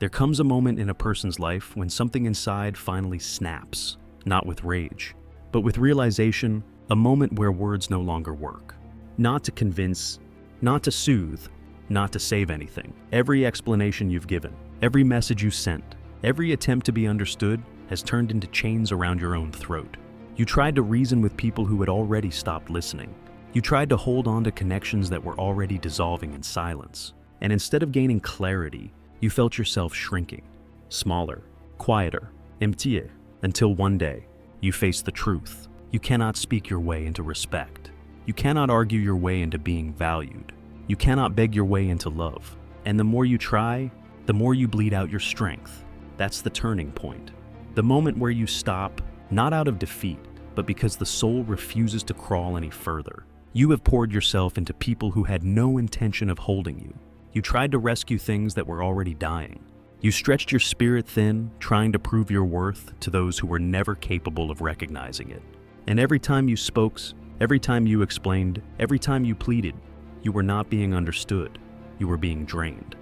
There comes a moment in a person's life when something inside finally snaps, not with rage, but with realization, a moment where words no longer work. Not to convince, not to soothe, not to save anything. Every explanation you've given, every message you sent, every attempt to be understood has turned into chains around your own throat. You tried to reason with people who had already stopped listening. You tried to hold on to connections that were already dissolving in silence. And instead of gaining clarity, you felt yourself shrinking, smaller, quieter, emptier, until one day, you faced the truth. You cannot speak your way into respect. You cannot argue your way into being valued. You cannot beg your way into love. And the more you try, the more you bleed out your strength. That's the turning point. The moment where you stop, not out of defeat, but because the soul refuses to crawl any further. You have poured yourself into people who had no intention of holding you. You tried to rescue things that were already dying. You stretched your spirit thin, trying to prove your worth to those who were never capable of recognizing it. And every time you spoke, every time you explained, every time you pleaded, you were not being understood. You were being drained.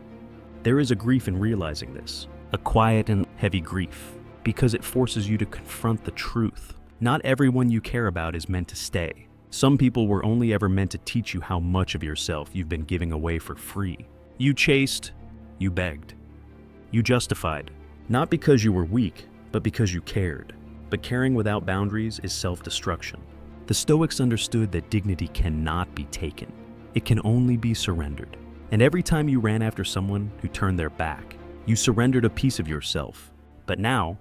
There is a grief in realizing this, a quiet and heavy grief, because it forces you to confront the truth. Not everyone you care about is meant to stay. Some people were only ever meant to teach you how much of yourself you've been giving away for free. You chased, you begged, you justified, not because you were weak, but because you cared. But caring without boundaries is self-destruction. The Stoics understood that dignity cannot be taken. It can only be surrendered. And every time you ran after someone who turned their back, you surrendered a piece of yourself. But now,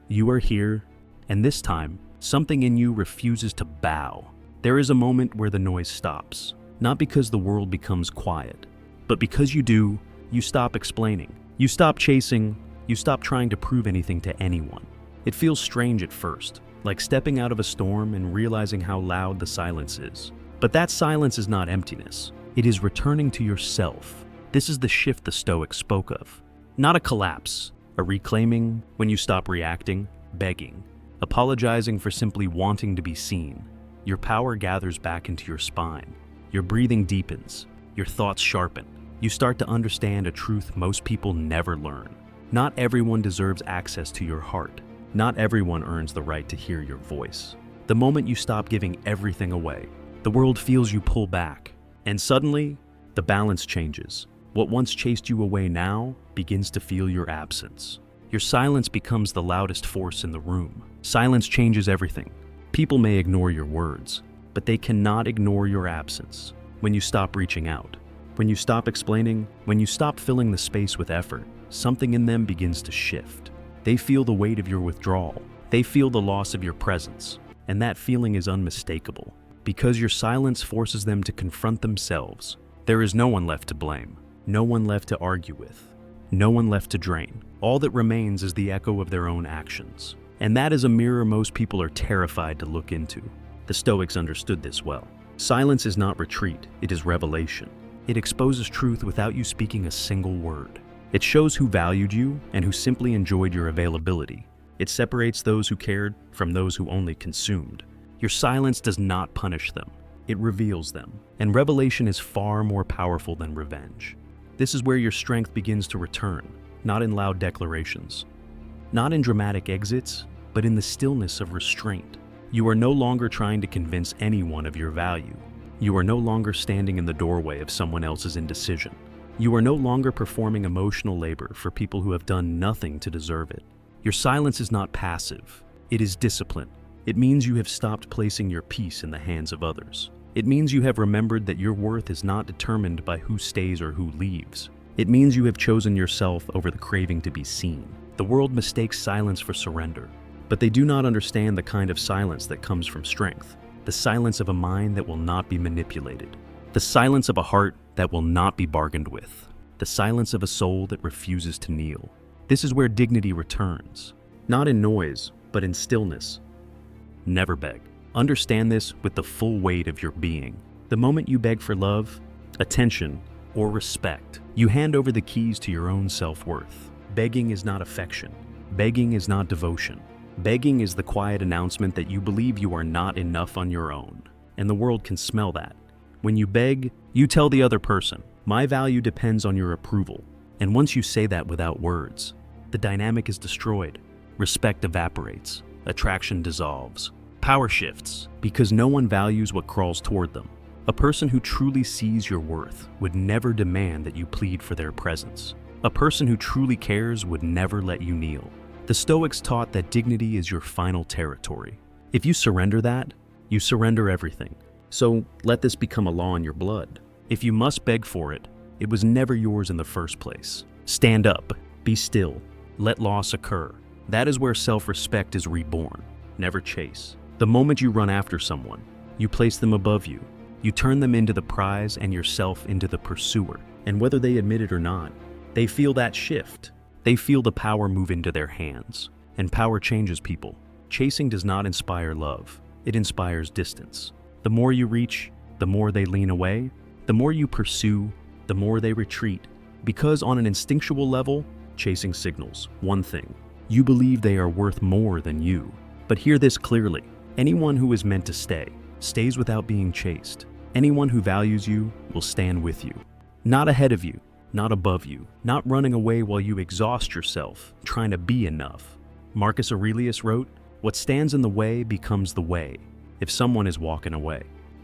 you are here, and this time, something in you refuses to bow. There is a moment where the noise stops, not because the world becomes quiet, but because you do, you stop explaining. You stop chasing, you stop trying to prove anything to anyone. It feels strange at first, like stepping out of a storm and realizing how loud the silence is. But that silence is not emptiness. It is returning to yourself. This is the shift the Stoics spoke of. Not a collapse, a reclaiming when you stop reacting, begging, apologizing for simply wanting to be seen. Your power gathers back into your spine. Your breathing deepens. Your thoughts sharpen. You start to understand a truth most people never learn. Not everyone deserves access to your heart. Not everyone earns the right to hear your voice. The moment you stop giving everything away, the world feels you pull back. And suddenly, the balance changes. What once chased you away now begins to feel your absence. Your silence becomes the loudest force in the room. Silence changes everything. People may ignore your words, but they cannot ignore your absence. When you stop reaching out, when you stop explaining, when you stop filling the space with effort, something in them begins to shift. They feel the weight of your withdrawal. They feel the loss of your presence. And that feeling is unmistakable. Because your silence forces them to confront themselves. There is no one left to blame. No one left to argue with. No one left to drain. All that remains is the echo of their own actions. And that is a mirror most people are terrified to look into. The Stoics understood this well. Silence is not retreat, it is revelation. It exposes truth without you speaking a single word. It shows who valued you and who simply enjoyed your availability. It separates those who cared from those who only consumed. Your silence does not punish them. It reveals them. And revelation is far more powerful than revenge. This is where your strength begins to return, not in loud declarations. Not in dramatic exits, but in the stillness of restraint. You are no longer trying to convince anyone of your value. You are no longer standing in the doorway of someone else's indecision. You are no longer performing emotional labor for people who have done nothing to deserve it. Your silence is not passive. It is discipline. It means you have stopped placing your peace in the hands of others. It means you have remembered that your worth is not determined by who stays or who leaves. It means you have chosen yourself over the craving to be seen. The world mistakes silence for surrender, but they do not understand the kind of silence that comes from strength. The silence of a mind that will not be manipulated. The silence of a heart that will not be bargained with. The silence of a soul that refuses to kneel. This is where dignity returns. Not in noise, but in stillness. Never beg. Understand this with the full weight of your being. The moment you beg for love, attention, or respect, you hand over the keys to your own self-worth. Begging is not affection. Begging is not devotion. Begging is the quiet announcement that you believe you are not enough on your own, and the world can smell that. When you beg, you tell the other person, "My value depends on your approval. And once you say that without words, the dynamic is destroyed. Respect evaporates. Attraction dissolves. Power shifts because no one values what crawls toward them. A person who truly sees your worth would never demand that you plead for their presence. A person who truly cares would never let you kneel. The Stoics taught that dignity is your final territory. If you surrender that, you surrender everything. So let this become a law in your blood. If you must beg for it, it was never yours in the first place. Stand up, be still, let loss occur. That is where self-respect is reborn. Never chase. The moment you run after someone, you place them above you. You turn them into the prize and yourself into the pursuer. And whether they admit it or not, they feel that shift. They feel the power move into their hands. And power changes people. Chasing does not inspire love. It inspires distance. The more you reach, the more they lean away. The more you pursue, the more they retreat. Because on an instinctual level, chasing signals one thing. You believe they are worth more than you. But hear this clearly. Anyone who is meant to stay, stays without being chased. Anyone who values you will stand with you. Not ahead of you, not above you, not running away while you exhaust yourself, trying to be enough. Marcus Aurelius wrote, "What stands in the way becomes the way, if someone is walking away.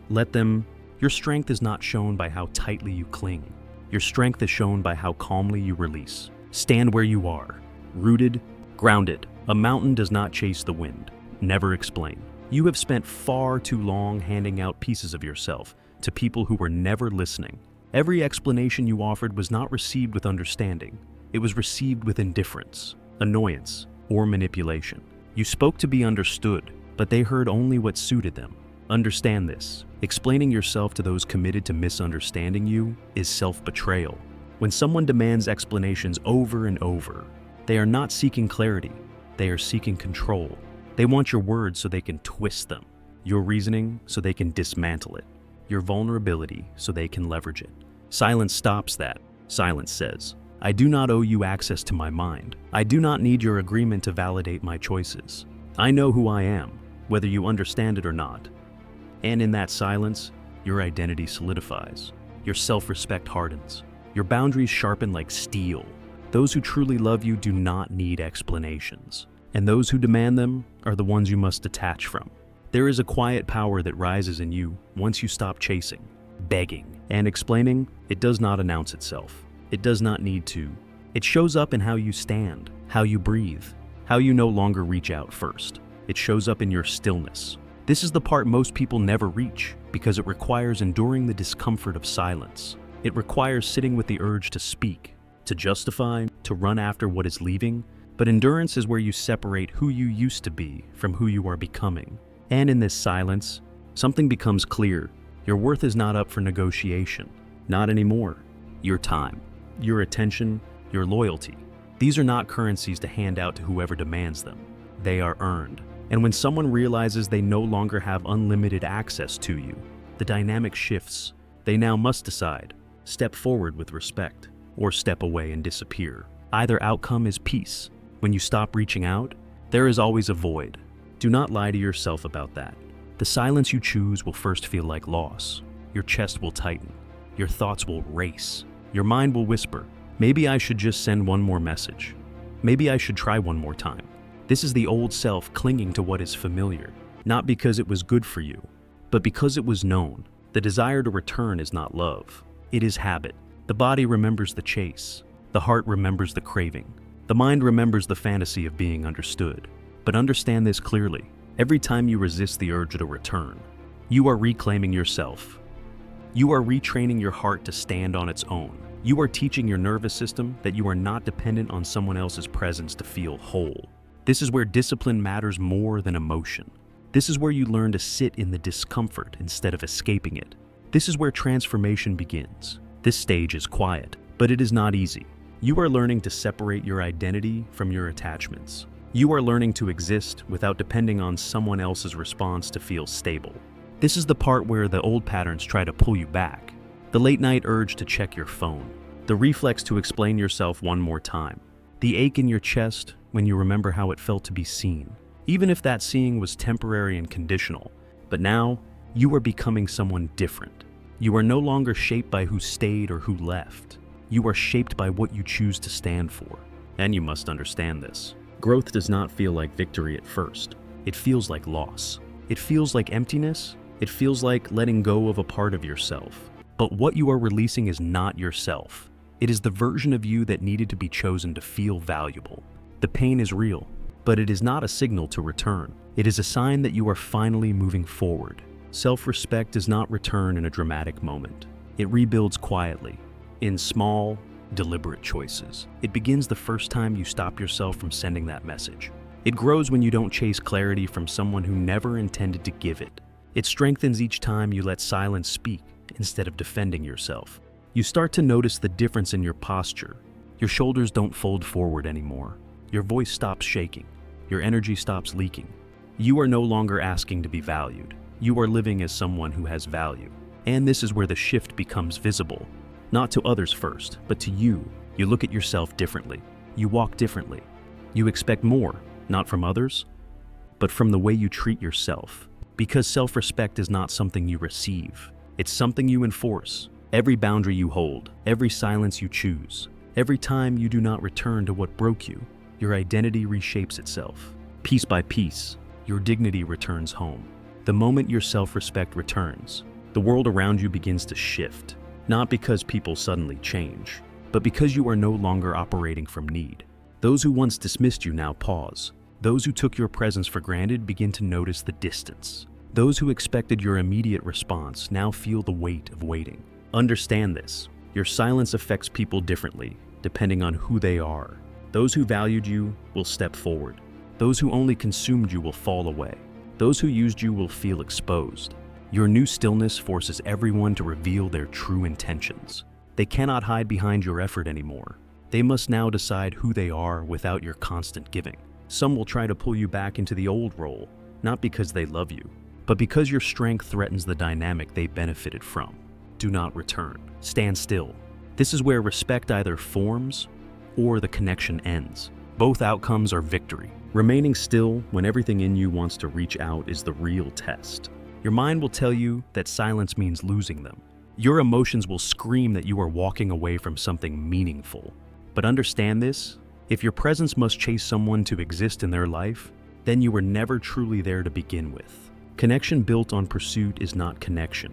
Let them." Your strength is not shown by how tightly you cling. Your strength is shown by how calmly you release. Stand where you are, rooted, grounded. A mountain does not chase the wind. Never explain. You have spent far too long handing out pieces of yourself to people who were never listening. Every explanation you offered was not received with understanding. It was received with indifference, annoyance, or manipulation. You spoke to be understood, but they heard only what suited them. Understand this. Explaining yourself to those committed to misunderstanding you is self-betrayal. When someone demands explanations over and over, they are not seeking clarity. They are seeking control. They want your words so they can twist them, your reasoning so they can dismantle it, your vulnerability so they can leverage it. Silence stops that. Silence says, "I do not owe you access to my mind. I do not need your agreement to validate my choices. I know who I am, whether you understand it or not." And in that silence, your identity solidifies. Your self-respect hardens. Your boundaries sharpen like steel. Those who truly love you do not need explanations. And those who demand them are the ones you must detach from. There is a quiet power that rises in you once you stop chasing, begging, and explaining. It does not announce itself. It does not need to. It shows up in how you stand, how you breathe, how you no longer reach out first. It shows up in your stillness. This is the part most people never reach because it requires enduring the discomfort of silence. It requires sitting with the urge to speak, to justify, to run after what is leaving. But endurance is where you separate who you used to be from who you are becoming. And in this silence, something becomes clear. Your worth is not up for negotiation. Not anymore. Your time, your attention, your loyalty. These are not currencies to hand out to whoever demands them. They are earned. And when someone realizes they no longer have unlimited access to you, the dynamic shifts. They now must decide, step forward with respect, or step away and disappear. Either outcome is peace. When you stop reaching out, there is always a void. Do not lie to yourself about that. The silence you choose will first feel like loss. Your chest will tighten. Your thoughts will race. Your mind will whisper, maybe I should just send one more message. Maybe I should try one more time. This is the old self clinging to what is familiar, not because it was good for you, but because it was known. The desire to return is not love. It is habit. The body remembers the chase. The heart remembers the craving. The mind remembers the fantasy of being understood. But understand this clearly. Every time you resist the urge to return, you are reclaiming yourself. You are retraining your heart to stand on its own. You are teaching your nervous system that you are not dependent on someone else's presence to feel whole. This is where discipline matters more than emotion. This is where you learn to sit in the discomfort instead of escaping it. This is where transformation begins. This stage is quiet, but it is not easy. You are learning to separate your identity from your attachments. You are learning to exist without depending on someone else's response to feel stable. This is the part where the old patterns try to pull you back. The late night urge to check your phone. The reflex to explain yourself one more time. The ache in your chest when you remember how it felt to be seen. Even if that seeing was temporary and conditional. But now, you are becoming someone different. You are no longer shaped by who stayed or who left. You are shaped by what you choose to stand for. And you must understand this. Growth does not feel like victory at first. It feels like loss. It feels like emptiness. It feels like letting go of a part of yourself. But what you are releasing is not yourself. It is the version of you that needed to be chosen to feel valuable. The pain is real, but it is not a signal to return. It is a sign that you are finally moving forward. Self-respect does not return in a dramatic moment. It rebuilds quietly, in small, deliberate choices. It begins the first time you stop yourself from sending that message. It grows when you don't chase clarity from someone who never intended to give it. It strengthens each time you let silence speak instead of defending yourself. You start to notice the difference in your posture. Your shoulders don't fold forward anymore. Your voice stops shaking. Your energy stops leaking. You are no longer asking to be valued. You are living as someone who has value. And this is where the shift becomes visible. Not to others first, but to you. You look at yourself differently. You walk differently. You expect more, not from others, but from the way you treat yourself. Because self-respect is not something you receive. It's something you enforce. Every boundary you hold, every silence you choose, every time you do not return to what broke you, your identity reshapes itself. Piece by piece, your dignity returns home. The moment your self-respect returns, the world around you begins to shift. Not because people suddenly change, but because you are no longer operating from need. Those who once dismissed you now pause. Those who took your presence for granted begin to notice the distance. Those who expected your immediate response now feel the weight of waiting. Understand this. Your silence affects people differently, depending on who they are. Those who valued you will step forward. Those who only consumed you will fall away. Those who used you will feel exposed. Your new stillness forces everyone to reveal their true intentions. They cannot hide behind your effort anymore. They must now decide who they are without your constant giving. Some will try to pull you back into the old role, not because they love you, but because your strength threatens the dynamic they benefited from. Do not return. Stand still. This is where respect either forms or the connection ends. Both outcomes are victory. Remaining still when everything in you wants to reach out is the real test. Your mind will tell you that silence means losing them. Your emotions will scream that you are walking away from something meaningful. But understand this, if your presence must chase someone to exist in their life, then you were never truly there to begin with. Connection built on pursuit is not connection.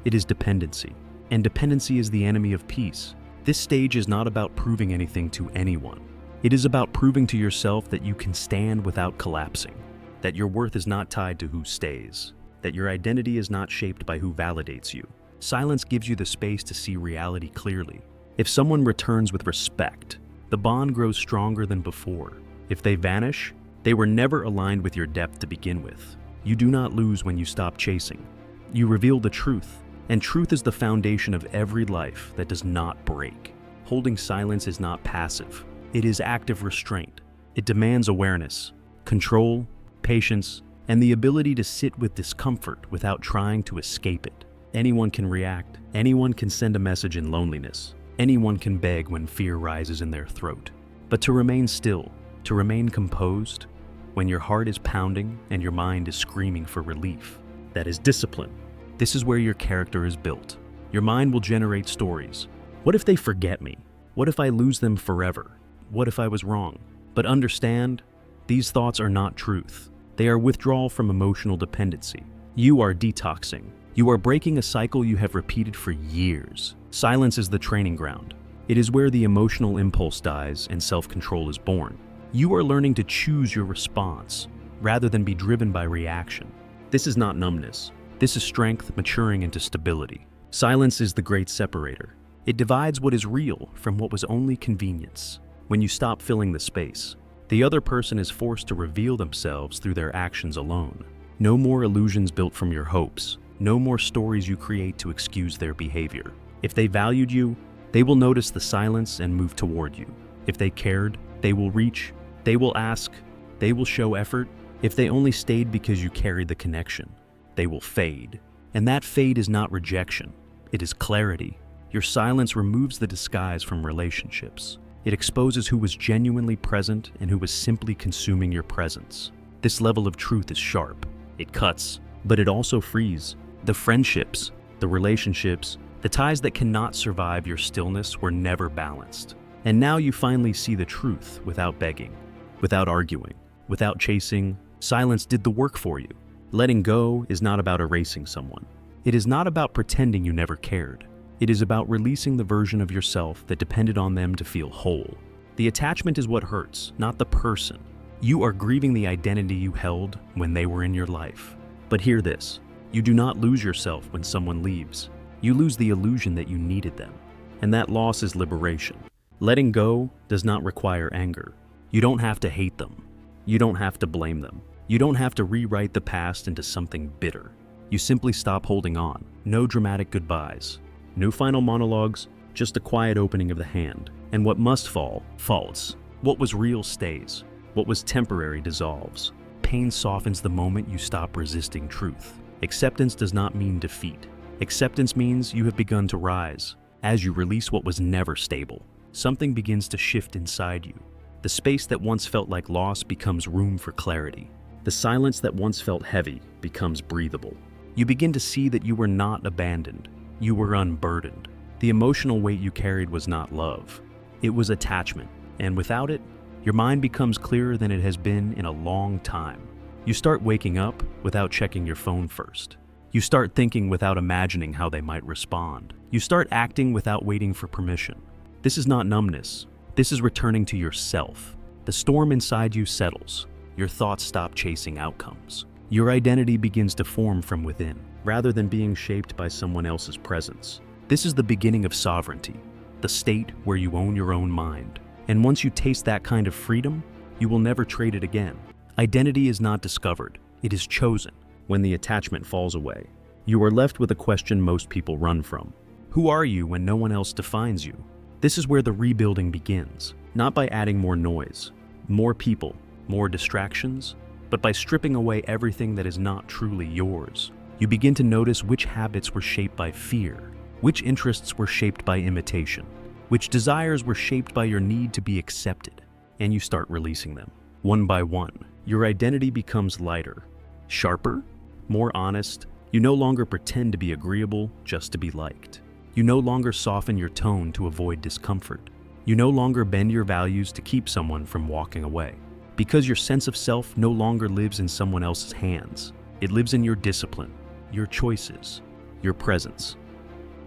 It is dependency. And dependency is the enemy of peace. This stage is not about proving anything to anyone. It is about proving to yourself that you can stand without collapsing, that your worth is not tied to who stays, that your identity is not shaped by who validates you. Silence gives you the space to see reality clearly. If someone returns with respect, the bond grows stronger than before. If they vanish, they were never aligned with your depth to begin with. You do not lose when you stop chasing. You reveal the truth, and truth is the foundation of every life that does not break. Holding silence is not passive. It is active restraint. It demands awareness, control, patience, and the ability to sit with discomfort without trying to escape it. Anyone can react. Anyone can send a message in loneliness. Anyone can beg when fear rises in their throat. But to remain still, to remain composed, when your heart is pounding and your mind is screaming for relief, that is discipline. This is where your character is built. Your mind will generate stories. What if they forget me? What if I lose them forever? What if I was wrong? But understand, these thoughts are not truth. They are withdrawal from emotional dependency. You are detoxing. You are breaking a cycle you have repeated for years. Silence is the training ground. It is where the emotional impulse dies and self-control is born. You are learning to choose your response rather than be driven by reaction. This is not numbness. This is strength maturing into stability. Silence is the great separator. It divides what is real from what was only convenience. When you stop filling the space, the other person is forced to reveal themselves through their actions alone. No more illusions built from your hopes. No more stories you create to excuse their behavior. If they valued you, they will notice the silence and move toward you. If they cared, they will reach. They will ask. They will show effort. If they only stayed because you carried the connection, they will fade. And that fade is not rejection. It is clarity. Your silence removes the disguise from relationships. It exposes who was genuinely present and who was simply consuming your presence. This level of truth is sharp. It cuts, but it also frees. The friendships, the relationships, The ties that cannot survive your stillness were never balanced. And now you finally see the truth without begging, without arguing, without chasing. Silence did the work for you. Letting go is not about erasing someone. It is not about pretending you never cared. It is about releasing the version of yourself that depended on them to feel whole. The attachment is what hurts, not the person. You are grieving the identity you held when they were in your life. But hear this, you do not lose yourself when someone leaves. You lose the illusion that you needed them. And that loss is liberation. Letting go does not require anger. You don't have to hate them. You don't have to blame them. You don't have to rewrite the past into something bitter. You simply stop holding on. No dramatic goodbyes. No final monologues, just a quiet opening of the hand. And what must fall, falls. What was real stays. What was temporary dissolves. Pain softens the moment you stop resisting truth. Acceptance does not mean defeat. Acceptance means you have begun to rise. As you release what was never stable, something begins to shift inside you. The space that once felt like loss becomes room for clarity. The silence that once felt heavy becomes breathable. You begin to see that you were not abandoned. You were unburdened. The emotional weight you carried was not love. It was attachment, and without it, your mind becomes clearer than it has been in a long time. You start waking up without checking your phone first. You start thinking without imagining how they might respond. You start acting without waiting for permission. This is not numbness. This is returning to yourself. The storm inside you settles. Your thoughts stop chasing outcomes. Your identity begins to form from within, rather than being shaped by someone else's presence. This is the beginning of sovereignty, the state where you own your own mind. And once you taste that kind of freedom, you will never trade it again. Identity is not discovered, it is chosen. When the attachment falls away, you are left with a question most people run from. Who are you when no one else defines you? This is where the rebuilding begins, not by adding more noise, more people, more distractions, but by stripping away everything that is not truly yours. You begin to notice which habits were shaped by fear, which interests were shaped by imitation, which desires were shaped by your need to be accepted, and you start releasing them. One by one, your identity becomes lighter, sharper, more honest. You no longer pretend to be agreeable just to be liked. You no longer soften your tone to avoid discomfort. You no longer bend your values to keep someone from walking away. Because your sense of self no longer lives in someone else's hands. It lives in your discipline, your choices, your presence.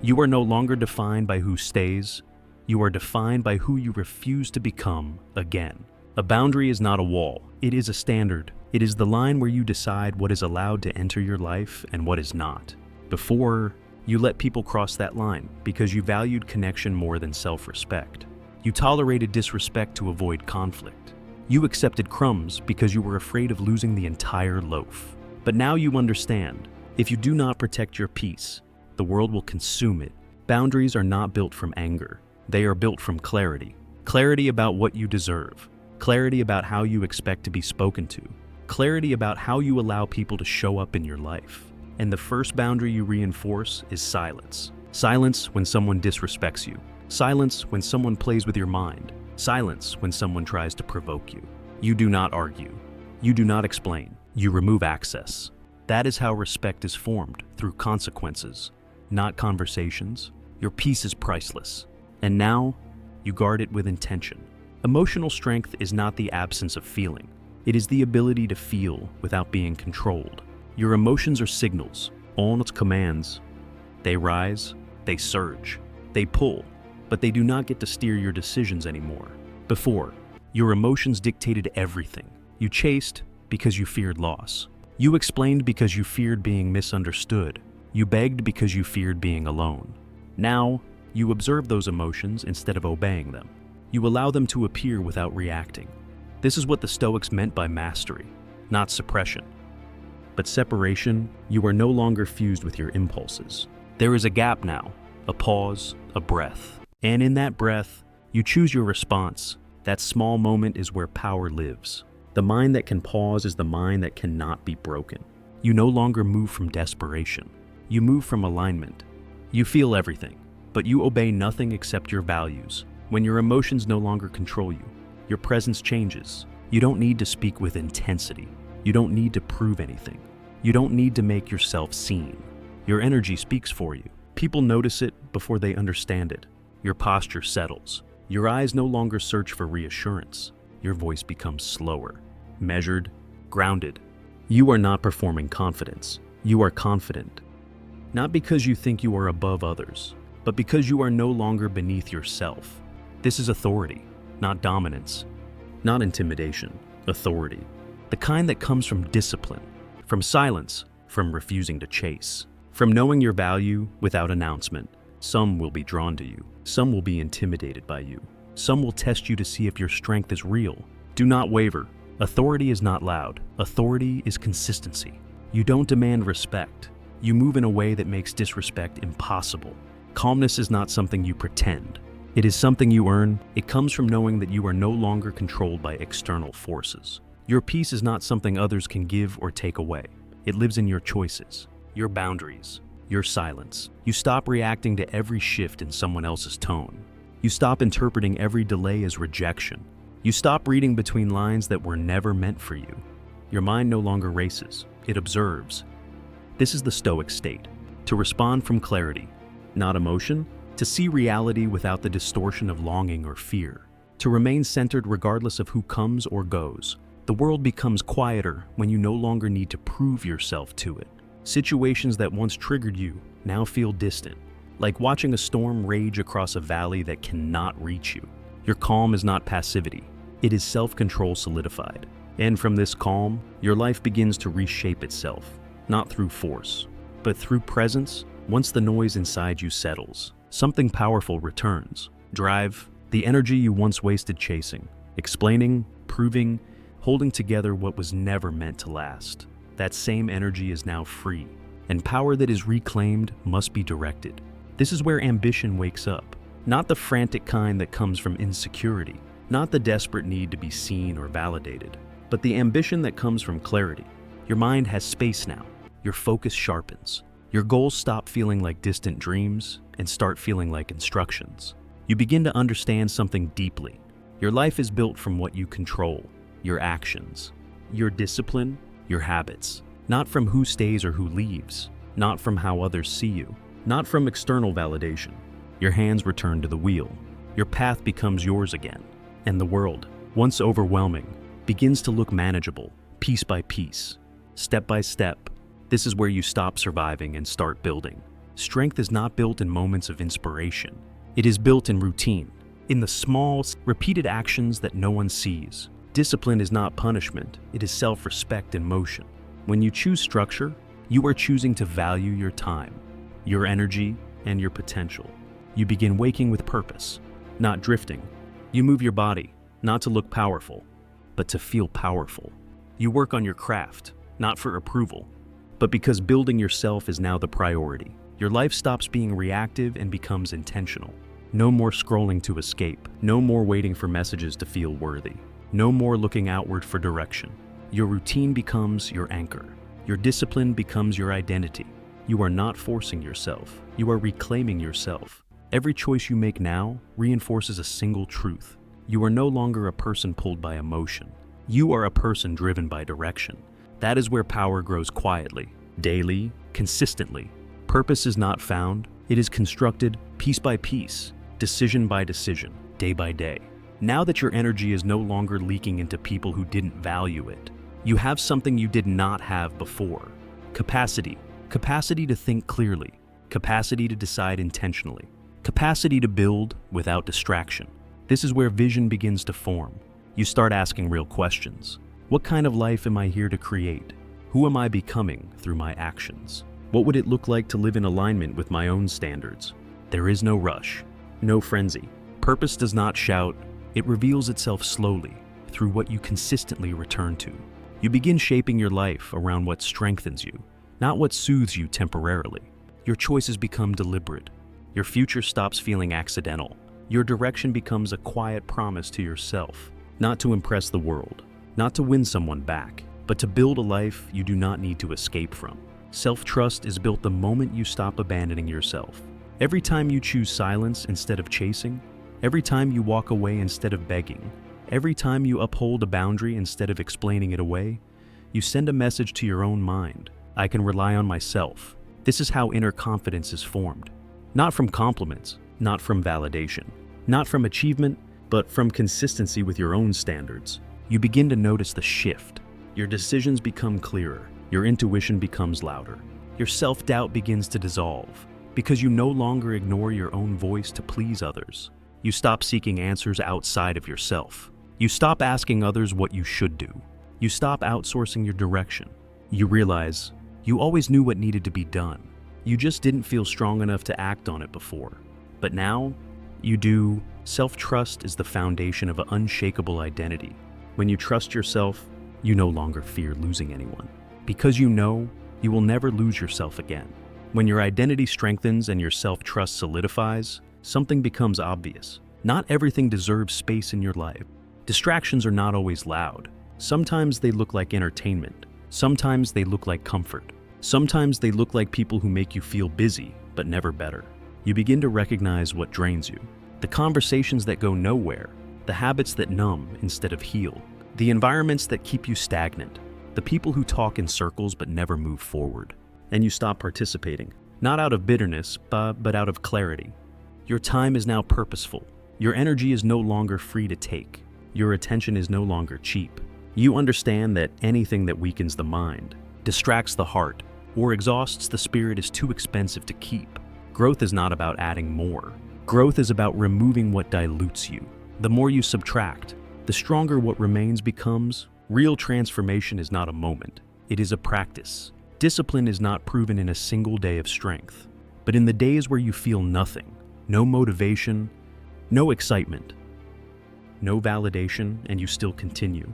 You are no longer defined by who stays. You are defined by who you refuse to become again. A boundary is not a wall. It is a standard. It is the line where you decide what is allowed to enter your life and what is not. Before, you let people cross that line because you valued connection more than self-respect. You tolerated disrespect to avoid conflict. You accepted crumbs because you were afraid of losing the entire loaf. But now you understand, if you do not protect your peace, the world will consume it. Boundaries are not built from anger. They are built from clarity. Clarity about what you deserve. Clarity about how you expect to be spoken to. Clarity about how you allow people to show up in your life. And the first boundary you reinforce is silence. Silence when someone disrespects you. Silence when someone plays with your mind. Silence when someone tries to provoke you. You do not argue. You do not explain. You remove access. That is how respect is formed, through consequences, not conversations. Your peace is priceless. And now, you guard it with intention. Emotional strength is not the absence of feeling. It is the ability to feel without being controlled. Your emotions are signals, almost commands. They rise, they surge, they pull, but they do not get to steer your decisions anymore. Before, your emotions dictated everything. You chased because you feared loss. You explained because you feared being misunderstood. You begged because you feared being alone. Now, you observe those emotions instead of obeying them. You allow them to appear without reacting. This is what the Stoics meant by mastery, not suppression. But separation, you are no longer fused with your impulses. There is a gap now, a pause, a breath. And in that breath, you choose your response. That small moment is where power lives. The mind that can pause is the mind that cannot be broken. You no longer move from desperation. You move from alignment. You feel everything, but you obey nothing except your values. When your emotions no longer control you, your presence changes. You don't need to speak with intensity. You don't need to prove anything. You don't need to make yourself seen. Your energy speaks for you. People notice it before they understand it. Your posture settles. Your eyes no longer search for reassurance. Your voice becomes slower, measured, grounded. You are not performing confidence. You are confident. Not because you think you are above others, but because you are no longer beneath yourself. This is authority, not dominance, not intimidation, authority. The kind that comes from discipline, from silence, from refusing to chase, from knowing your value without announcement. Some will be drawn to you. Some will be intimidated by you. Some will test you to see if your strength is real. Do not waver. Authority is not loud. Authority is consistency. You don't demand respect. You move in a way that makes disrespect impossible. Calmness is not something you pretend. It is something you earn. It comes from knowing that you are no longer controlled by external forces. Your peace is not something others can give or take away. It lives in your choices, your boundaries, your silence. You stop reacting to every shift in someone else's tone. You stop interpreting every delay as rejection. You stop reading between lines that were never meant for you. Your mind no longer races. It observes. This is the Stoic state, to respond from clarity, not emotion, to see reality without the distortion of longing or fear, to remain centered regardless of who comes or goes. The world becomes quieter when you no longer need to prove yourself to it. Situations that once triggered you now feel distant, like watching a storm rage across a valley that cannot reach you. Your calm is not passivity, it is self-control solidified. And from this calm, your life begins to reshape itself, not through force, but through presence. Once the noise inside you settles, something powerful returns. Drive, the energy you once wasted chasing, explaining, proving, holding together what was never meant to last. That same energy is now free, and power that is reclaimed must be directed. This is where ambition wakes up, not the frantic kind that comes from insecurity, not the desperate need to be seen or validated, but the ambition that comes from clarity. Your mind has space now. Your focus sharpens. Your goals stop feeling like distant dreams and start feeling like instructions. You begin to understand something deeply. Your life is built from what you control, your actions, your discipline, your habits, not from who stays or who leaves, not from how others see you, not from external validation. Your hands return to the wheel. Your path becomes yours again, and the world, once overwhelming, begins to look manageable, piece by piece, step by step. This is where you stop surviving and start building. Strength is not built in moments of inspiration. It is built in routine, in the small, repeated actions that no one sees. Discipline is not punishment, it is self-respect in motion. When you choose structure, you are choosing to value your time, your energy, and your potential. You begin waking with purpose, not drifting. You move your body, not to look powerful, but to feel powerful. You work on your craft, not for approval, but because building yourself is now the priority. Your life stops being reactive and becomes intentional. No more scrolling to escape. No more waiting for messages to feel worthy. No more looking outward for direction. Your routine becomes your anchor. Your discipline becomes your identity. You are not forcing yourself. You are reclaiming yourself. Every choice you make now reinforces a single truth. You are no longer a person pulled by emotion. You are a person driven by direction. That is where power grows quietly, daily, consistently. Purpose is not found. It is constructed piece by piece, decision by decision, day by day. Now that your energy is no longer leaking into people who didn't value it, you have something you did not have before. Capacity. Capacity to think clearly. Capacity to decide intentionally. Capacity to build without distraction. This is where vision begins to form. You start asking real questions. What kind of life am I here to create? Who am I becoming through my actions? What would it look like to live in alignment with my own standards? There is no rush, no frenzy. Purpose does not shout. It reveals itself slowly through what you consistently return to. You begin shaping your life around what strengthens you, not what soothes you temporarily. Your choices become deliberate. Your future stops feeling accidental. Your direction becomes a quiet promise to yourself, not to impress the world, not to win someone back, but to build a life you do not need to escape from. Self-trust is built the moment you stop abandoning yourself. Every time you choose silence instead of chasing, every time you walk away instead of begging, every time you uphold a boundary instead of explaining it away, you send a message to your own mind. I can rely on myself. This is how inner confidence is formed. Not from compliments, not from validation, not from achievement, but from consistency with your own standards. You begin to notice the shift. Your decisions become clearer. Your intuition becomes louder. Your self-doubt begins to dissolve because you no longer ignore your own voice to please others. You stop seeking answers outside of yourself. You stop asking others what you should do. You stop outsourcing your direction. You realize you always knew what needed to be done. You just didn't feel strong enough to act on it before. But now, you do. Self-trust is the foundation of an unshakable identity. When you trust yourself, you no longer fear losing anyone. Because you know you will never lose yourself again. When your identity strengthens and your self-trust solidifies, something becomes obvious. Not everything deserves space in your life. Distractions are not always loud. Sometimes they look like entertainment. Sometimes they look like comfort. Sometimes they look like people who make you feel busy, but never better. You begin to recognize what drains you. The conversations that go nowhere. The habits that numb instead of heal. The environments that keep you stagnant. The people who talk in circles but never move forward. And you stop participating. Not out of bitterness, but out of clarity. Your time is now purposeful. Your energy is no longer free to take. Your attention is no longer cheap. You understand that anything that weakens the mind, distracts the heart, or exhausts the spirit is too expensive to keep. Growth is not about adding more. Growth is about removing what dilutes you. The more you subtract, the stronger what remains becomes. Real transformation is not a moment. It is a practice. Discipline is not proven in a single day of strength, but in the days where you feel nothing, no motivation, no excitement, no validation, and you still continue.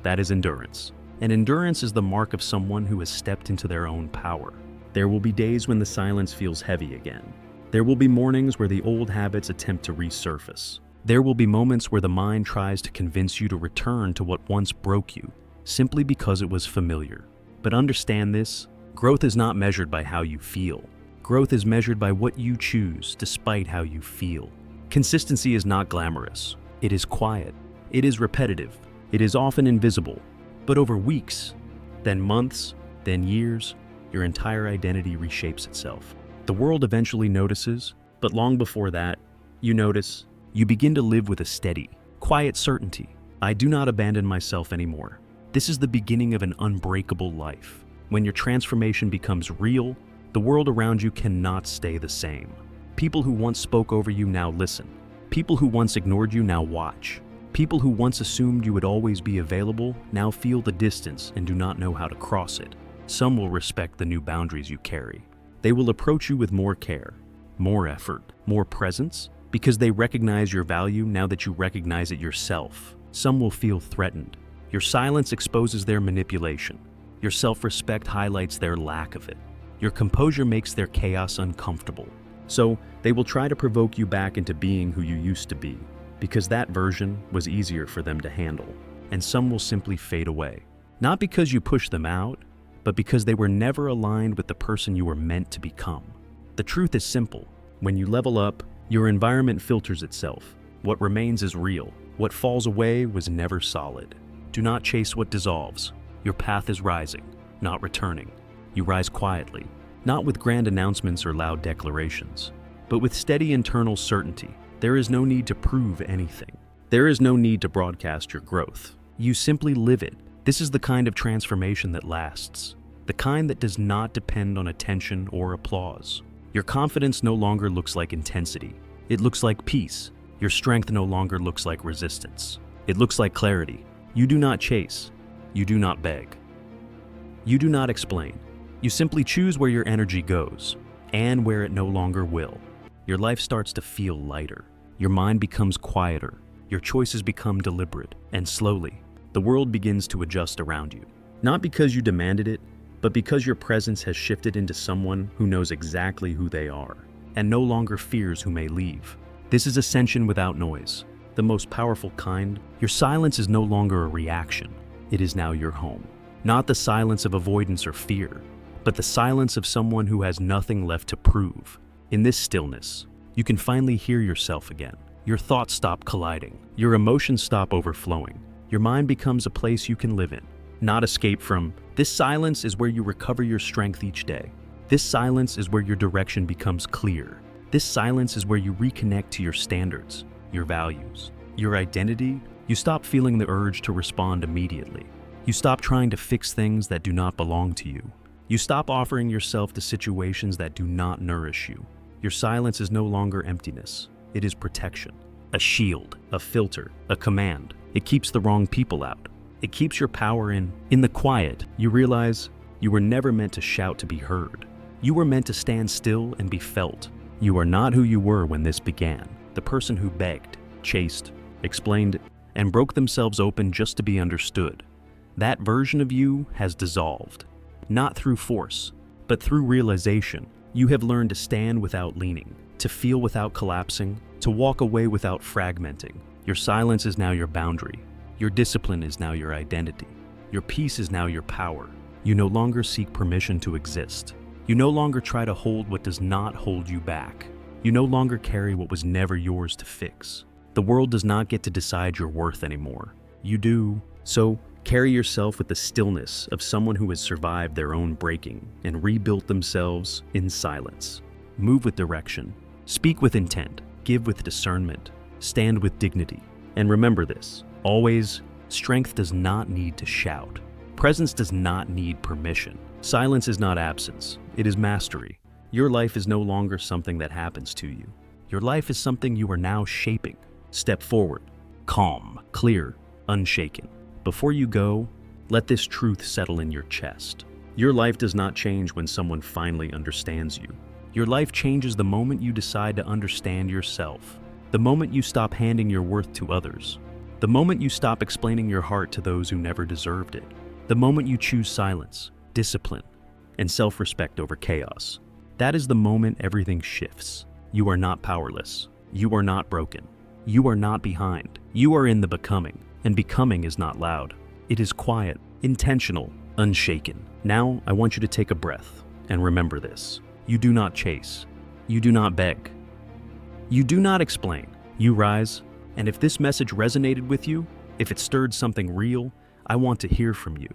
That is endurance. And endurance is the mark of someone who has stepped into their own power. There will be days when the silence feels heavy again. There will be mornings where the old habits attempt to resurface. There will be moments where the mind tries to convince you to return to what once broke you, simply because it was familiar. But understand this, growth is not measured by how you feel. Growth is measured by what you choose despite how you feel. Consistency is not glamorous. It is quiet. It is repetitive. It is often invisible. But over weeks, then months, then years, your entire identity reshapes itself. The world eventually notices, but long before that, you notice, you begin to live with a steady, quiet certainty. I do not abandon myself anymore. This is the beginning of an unbreakable life. When your transformation becomes real, the world around you cannot stay the same. People who once spoke over you now listen. People who once ignored you now watch. People who once assumed you would always be available now feel the distance and do not know how to cross it. Some will respect the new boundaries you carry. They will approach you with more care, more effort, more presence, because they recognize your value now that you recognize it yourself. Some will feel threatened. Your silence exposes their manipulation. Your self-respect highlights their lack of it. Your composure makes their chaos uncomfortable. So they will try to provoke you back into being who you used to be, because that version was easier for them to handle. And some will simply fade away. Not because you pushed them out, but because they were never aligned with the person you were meant to become. The truth is simple. When you level up, your environment filters itself. What remains is real. What falls away was never solid. Do not chase what dissolves. Your path is rising, not returning. You rise quietly, not with grand announcements or loud declarations, but with steady internal certainty. There is no need to prove anything. There is no need to broadcast your growth. You simply live it. This is the kind of transformation that lasts, the kind that does not depend on attention or applause. Your confidence no longer looks like intensity. It looks like peace. Your strength no longer looks like resistance. It looks like clarity. You do not chase. You do not beg. You do not explain. You simply choose where your energy goes and where it no longer will. Your life starts to feel lighter. Your mind becomes quieter. Your choices become deliberate, and slowly, the world begins to adjust around you. Not because you demanded it, but because your presence has shifted into someone who knows exactly who they are and no longer fears who may leave. This is ascension without noise, the most powerful kind. Your silence is no longer a reaction. It is now your home. Not the silence of avoidance or fear, but the silence of someone who has nothing left to prove. In this stillness, you can finally hear yourself again. Your thoughts stop colliding. Your emotions stop overflowing. Your mind becomes a place you can live in, not escape from. This silence is where you recover your strength each day. This silence is where your direction becomes clear. This silence is where you reconnect to your standards, your values, your identity. You stop feeling the urge to respond immediately. You stop trying to fix things that do not belong to you. You stop offering yourself to situations that do not nourish you. Your silence is no longer emptiness. It is protection. A shield, a filter, a command. It keeps the wrong people out. It keeps your power in. In the quiet, you realize you were never meant to shout to be heard. You were meant to stand still and be felt. You are not who you were when this began. The person who begged, chased, explained, and broke themselves open just to be understood. That version of you has dissolved. Not through force, but through realization. You have learned to stand without leaning, to feel without collapsing, to walk away without fragmenting. Your silence is now your boundary. Your discipline is now your identity. Your peace is now your power. You no longer seek permission to exist. You no longer try to hold what does not hold you back. You no longer carry what was never yours to fix. The world does not get to decide your worth anymore. You do. So, carry yourself with the stillness of someone who has survived their own breaking and rebuilt themselves in silence. Move with direction. Speak with intent. Give with discernment. Stand with dignity. And remember this, always, strength does not need to shout. Presence does not need permission. Silence is not absence. It is mastery. Your life is no longer something that happens to you. Your life is something you are now shaping. Step forward, calm, clear, unshaken. Before you go, let this truth settle in your chest. Your life does not change when someone finally understands you. Your life changes the moment you decide to understand yourself. The moment you stop handing your worth to others. The moment you stop explaining your heart to those who never deserved it. The moment you choose silence, discipline, and self-respect over chaos. That is the moment everything shifts. You are not powerless. You are not broken. You are not behind. You are in the becoming. And becoming is not loud. It is quiet, intentional, unshaken. Now, I want you to take a breath and remember this. You do not chase. You do not beg. You do not explain. You rise. And if this message resonated with you, if it stirred something real, I want to hear from you.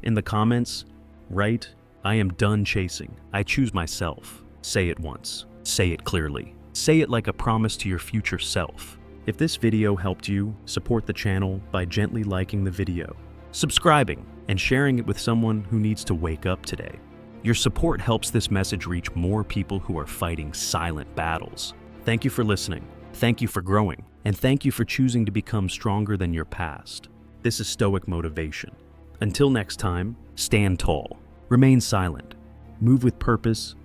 In the comments, write, I am done chasing. I choose myself. Say it once. Say it clearly. Say it like a promise to your future self. If this video helped you, support the channel by gently liking the video, subscribing, and sharing it with someone who needs to wake up today. Your support helps this message reach more people who are fighting silent battles. Thank you for listening. Thank you for growing. And thank you for choosing to become stronger than your past. This is Stoic Motivation. Until next time, stand tall, remain silent, move with purpose,